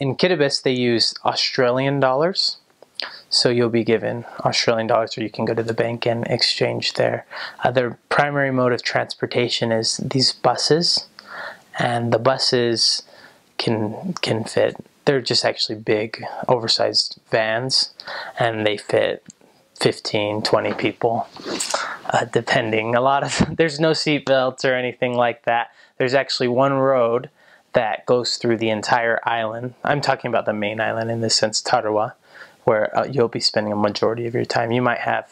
in Kiribati, they use Australian dollars. So you'll be given Australian dollars, or you can go to the bank and exchange there. Their primary mode of transportation is these buses, and the buses can fit. They're just actually big, oversized vans, and they fit 15, 20 people, depending. There's no seat belts or anything like that. There's actually one road that goes through the entire island. I'm talking about the main island, in this sense, Tarawa, where you'll be spending a majority of your time. You might have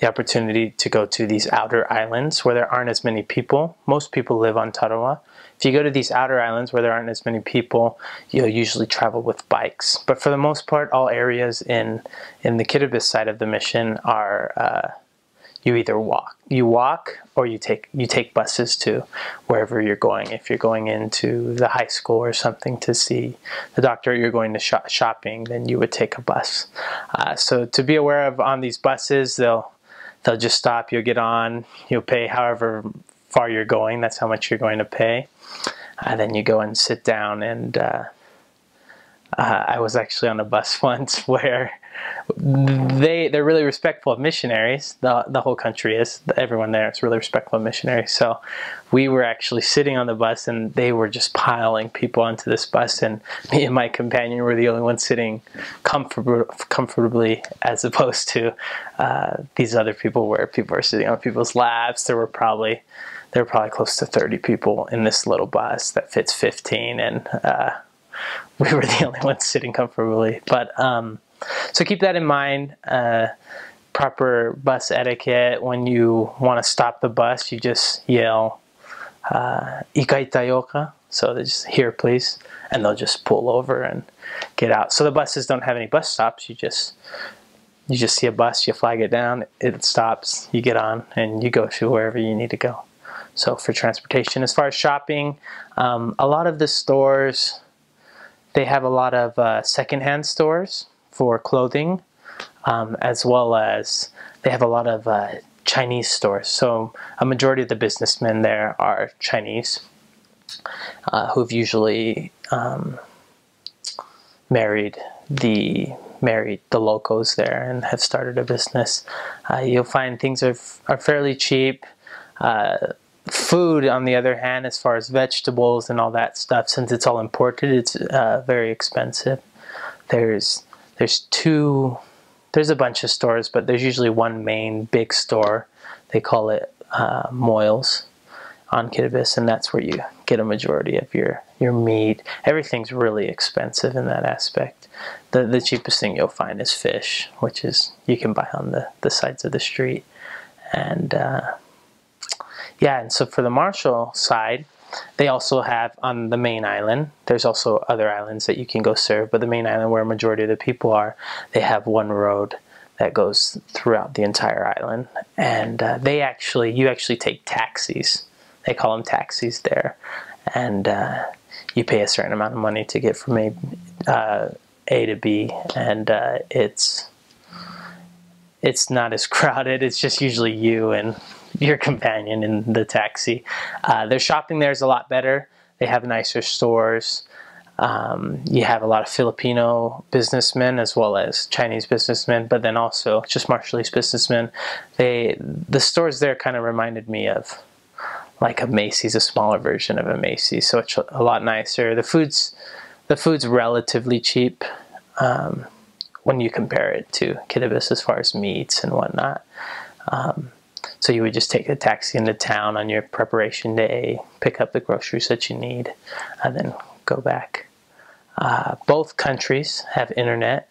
the opportunity to go to these outer islands where there aren't as many people. Most people live on Tarawa. If you go to these outer islands where there aren't as many people, you'll usually travel with bikes. But for the most part, all areas in the Kiribati side of the mission are you either walk or you take buses to wherever you're going. If you're going into the high school or something to see the doctor, or you're going to shopping, then you would take a bus. So to be aware of, on these buses, they'll just stop, you'll get on, you'll pay however far you're going, that's how much you're going to pay. Then you go and sit down, and I was actually on a bus once where they're really respectful of missionaries. The whole country is. Everyone there is really respectful of missionaries. So we were actually sitting on the bus, and they were just piling people onto this bus, and me and my companion were the only ones sitting comfortably, as opposed to these other people where people are sitting on people's laps. There were probably close to 30 people in this little bus that fits 15, and we were the only ones sitting comfortably. But so keep that in mind. Proper bus etiquette: when you want to stop the bus, you just yell "Ikai tayoka," so they just, "Here please," and they'll just pull over and get out. So the buses don't have any bus stops. You just see a bus, you flag it down, it stops, you get on, and you go to wherever you need to go. So for transportation. As far as shopping, a lot of the stores, they have a lot of secondhand stores for clothing, as well as they have a lot of Chinese stores. So a majority of the businessmen there are Chinese, who've usually married the locals there and have started a business. You'll find things are fairly cheap. Food, on the other hand, as far as vegetables and all that stuff, since it's all imported, it's very expensive. There's a bunch of stores, but there's usually one main big store. They call it Moyles on Kiribati, and that's where you get a majority of your meat. Everything's really expensive in that aspect. The cheapest thing you'll find is fish, which is you can buy on the sides of the street. And yeah, and so for the Marshall side, they also have, on the main island, there's also other islands that you can go serve, but the main island where a majority of the people are, they have one road that goes throughout the entire island. And you actually take taxis. They call them taxis there. And you pay a certain amount of money to get from A to B, and it's not as crowded. It's just usually you and your companion in the taxi. Their shopping there is a lot better. They have nicer stores. You have a lot of Filipino businessmen as well as Chinese businessmen, but then also just Marshallese businessmen. The stores there kind of reminded me of like a Macy's, a smaller version of a Macy's, so it's a lot nicer. The food's relatively cheap when you compare it to Kiribati as far as meats and whatnot. So you would just take a taxi into town on your preparation day, pick up the groceries that you need, and then go back. Both countries have internet,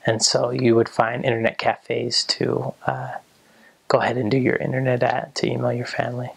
and so you would find internet cafes to go ahead and do your internet at, to email your family.